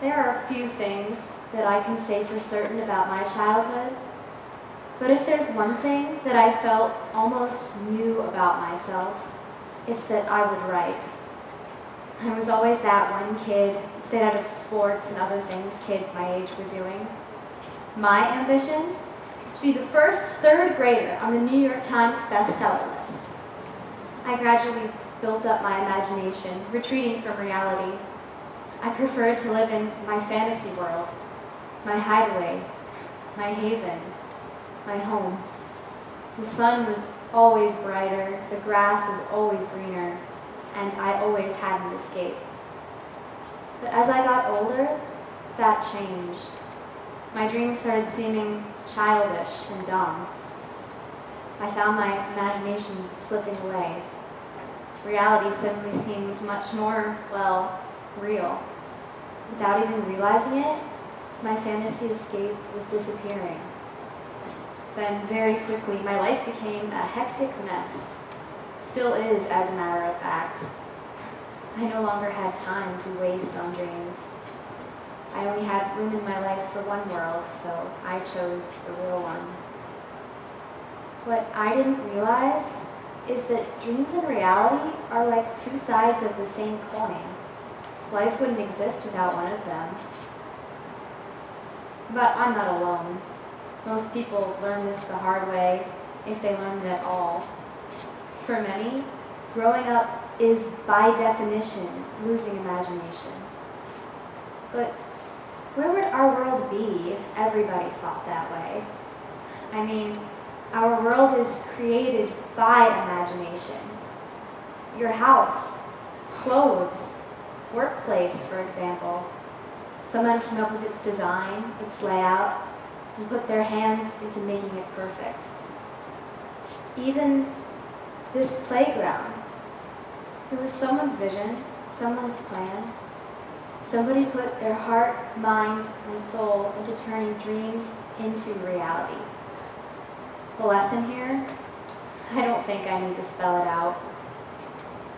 There are few things that I can say for certain about my childhood, but if there's one thing that I felt almost knew about myself, it's that I would write. I was always that one kid that stayed out of sports and other things kids my age were doing. My ambition? To be the first third grader on the New York Times bestseller list. I gradually built up my imagination, retreating from reality. I preferred to live in my fantasy world, my hideaway, my haven, my home. The sun was always brighter, the grass was always greener, and I always had an escape. But as I got older, that changed. My dreams started seeming childish and dumb. I found my imagination slipping away. Reality suddenly seemed much more, well, real. Without even realizing it, my fantasy escape was disappearing. Then, very quickly, my life became a hectic mess. Still is, as a matter of fact. I no longer had time to waste on dreams. I only had room in my life for one world, so I chose the real one. What I didn't realize is that dreams and reality are like two sides of the same coin. Life wouldn't exist without one of them. But I'm not alone. Most people learn this the hard way, if they learn it at all. For many, growing up is by definition losing imagination. But where would our world be if everybody thought that way? I mean, our world is created by imagination. Your house, clothes, workplace, for example. Someone came up with its design, its layout, and put their hands into making it perfect. Even this playground, it was someone's vision, someone's plan. Somebody put their heart, mind, and soul into turning dreams into reality. The lesson here? I don't think I need to spell it out.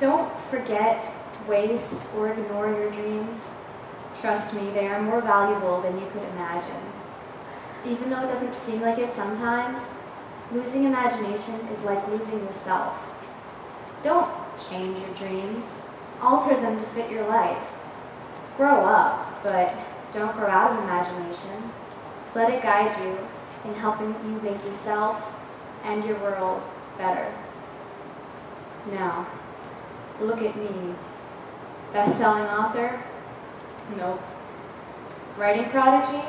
Don't forget, waste, or ignore your dreams. Trust me, they are more valuable than you could imagine. Even though it doesn't seem like it sometimes, losing imagination is like losing yourself. Don't change your dreams. Alter them to fit your life. Grow up, but don't grow out of imagination. Let it guide you in helping you make yourself and your world better. Now, look at me. Best-selling author? Nope. Writing prodigy?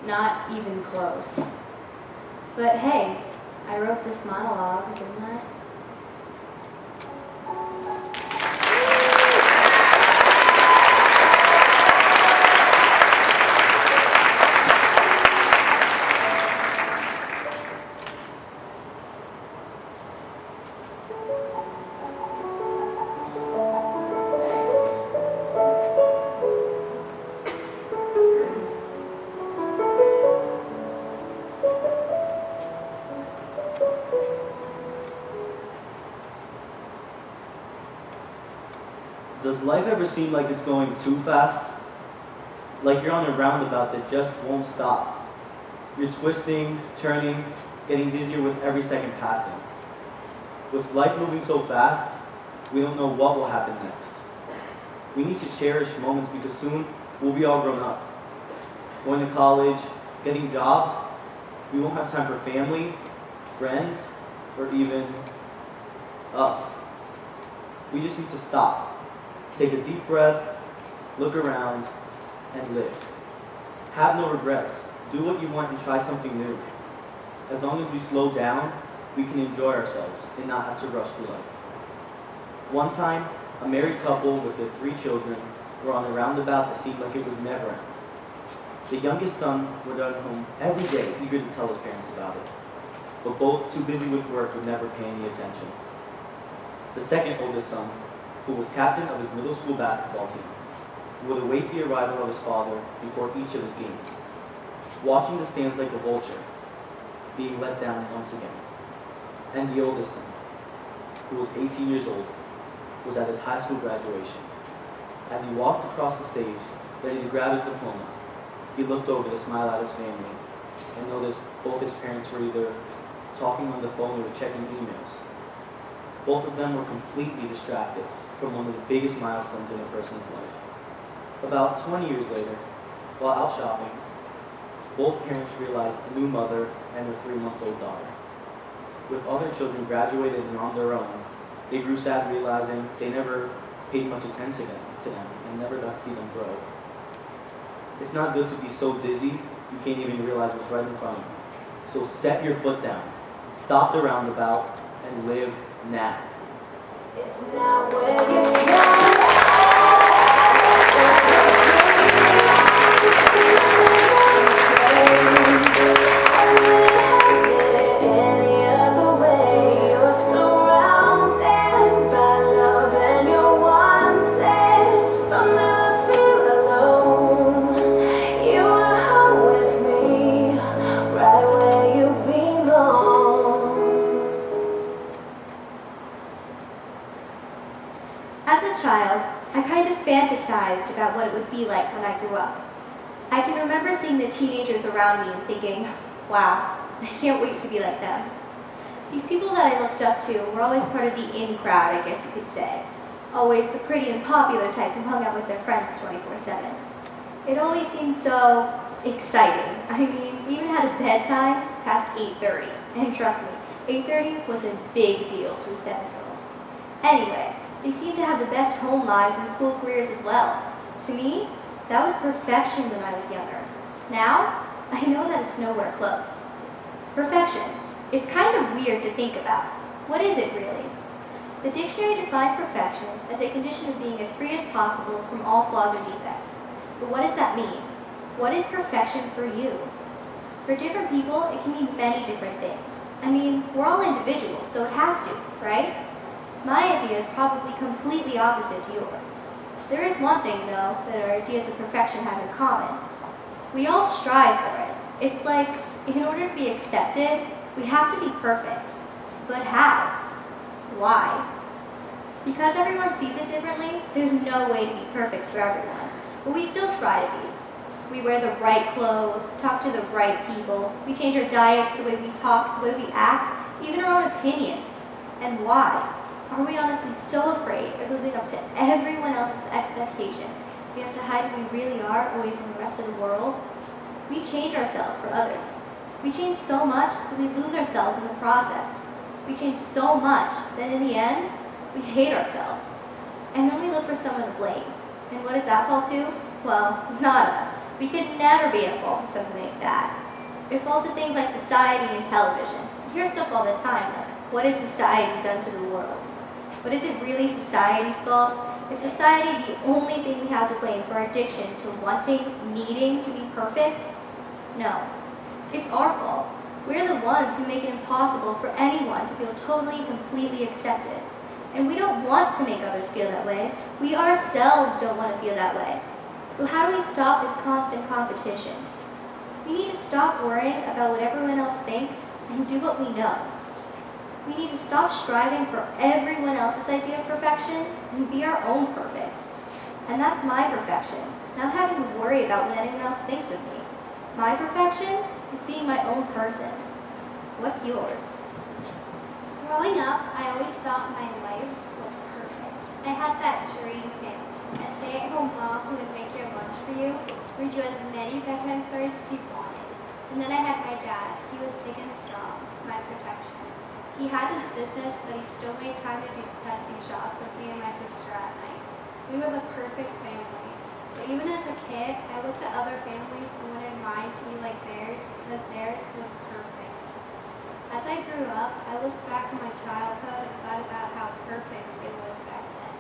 Not even close. But hey, I wrote this monologue, didn't I? Does life ever seem like it's going too fast? Like you're on a roundabout that just won't stop. You're twisting, turning, getting dizzier with every second passing. With life moving so fast, we don't know what will happen next. We need to cherish moments because soon we'll be all grown up. Going to college, getting jobs, we won't have time for family, friends, or even us. We just need to stop. Take a deep breath, look around, and live. Have no regrets. Do what you want and try something new. As long as we slow down, we can enjoy ourselves and not have to rush through life. One time, a married couple with their 3 children were on a roundabout that seemed like it would never end. The youngest son would run home every day, eager to tell his parents about it. But both too busy with work would never pay any attention. The second oldest son, who was captain of his middle school basketball team, would await the arrival of his father before each of his games, watching the stands like a vulture, being let down once again. And the oldest son, who was 18 years old, was at his high school graduation. As he walked across the stage, ready to grab his diploma. He looked over to smile at his family and noticed both his parents were either talking on the phone or checking emails. Both of them were completely distracted from one of the biggest milestones in a person's life. About 20 years later, while out shopping, both parents realized a new mother and their 3-month-old daughter. With other children graduated and on their own, they grew sad realizing they never paid much attention to them and never got to see them grow. It's not good to be so dizzy you can't even realize what's right in front of you. So set your foot down, stop the roundabout, and live now. It's not where you go. Any other way, you're surrounded by love and you're wanted. So never feel alone. You are home with me, right where you belong. As a child, I kind of fantasized about what it would be like when I grew up. I can remember seeing the teenagers around me and thinking, wow, I can't wait to be like them. These people that I looked up to were always part of the in crowd, I guess you could say. Always the pretty and popular type who hung out with their friends 24/7. It always seemed so exciting. I mean, we even had a bedtime past 8:30. And trust me, 8:30 was a big deal to a 7-year-old. Anyway, they seemed to have the best home lives and school careers as well. To me, that was perfection when I was younger. Now, I know that it's nowhere close. Perfection. It's kind of weird to think about. What is it really? The dictionary defines perfection as a condition of being as free as possible from all flaws or defects. But what does that mean? What is perfection for you? For different people, it can mean many different things. I mean, we're all individuals, so it has to, right? My idea is probably completely opposite to yours. There is one thing, though, that our ideas of perfection have in common. We all strive for it. It's like, in order to be accepted, we have to be perfect. But how? Why? Because everyone sees it differently, there's no way to be perfect for everyone. But we still try to be. We wear the right clothes, talk to the right people, we change our diets, the way we talk, the way we act, even our own opinions. And why? Are we honestly so afraid of living up to everyone else's expectations? We have to hide who we really are away from the rest of the world. We change ourselves for others. We change so much that we lose ourselves in the process. We change so much that in the end, we hate ourselves. And then we look for someone to blame. And what does that fall to? Well, not us. We could never be at fault for something like that. It falls to things like society and television. You hear stuff all the time like, what has society done to the world? But is it really society's fault? Is society the only thing we have to blame for our addiction to wanting, needing to be perfect? No. It's our fault. We're the ones who make it impossible for anyone to feel totally, completely accepted. And we don't want to make others feel that way. We ourselves don't want to feel that way. So how do we stop this constant competition? We need to stop worrying about what everyone else thinks and do what we know. We need to stop striving for everyone else's idea of perfection and be our own perfect. And that's my perfection, not having to worry about what anyone else thinks of me. My perfection is being my own person. What's yours? Growing up, I always thought my life was perfect. I had that dream kid, a stay-at-home mom who would make your lunch for you, read you as many bedtime stories as you wanted. And then I had my dad. He was big and strong, my protection. He had his business, but he still made time to do Pepsi shots with me and my sister at night. We were the perfect family. But even as a kid, I looked at other families and wanted mine to be like theirs because theirs was perfect. As I grew up, I looked back at my childhood and thought about how perfect it was back then.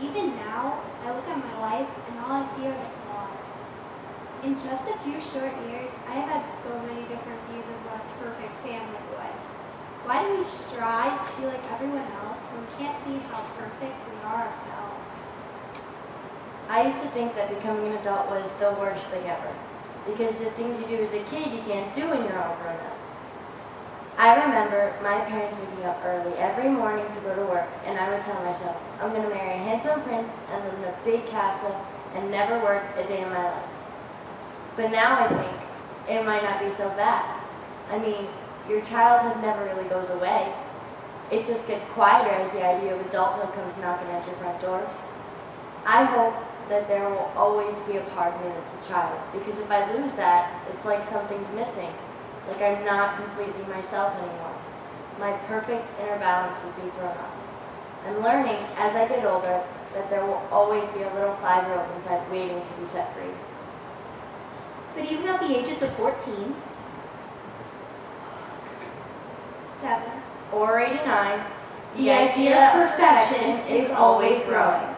Even now, I look at my life and all I see are the flaws. In just a few short years, I have had so many different views of what a perfect family was. Why do we strive to be like everyone else when we can't see how perfect we are ourselves? I used to think that becoming an adult was the worst thing ever. Because the things you do as a kid, you can't do when you're all grown up. I remember my parents waking up early every morning to go to work, and I would tell myself, I'm going to marry a handsome prince and live in a big castle and never work a day in my life. But now I think it might not be so bad. I mean, your childhood never really goes away. It just gets quieter as the idea of adulthood comes knocking at your front door. I hope that there will always be a part of me that's a child, because if I lose that, it's like something's missing, like I'm not completely myself anymore. My perfect inner balance would be thrown off. I'm learning as I get older that there will always be a little 5-year-old inside waiting to be set free. But even at the ages of 14, 7. Or 89, the idea of perfection is always growing.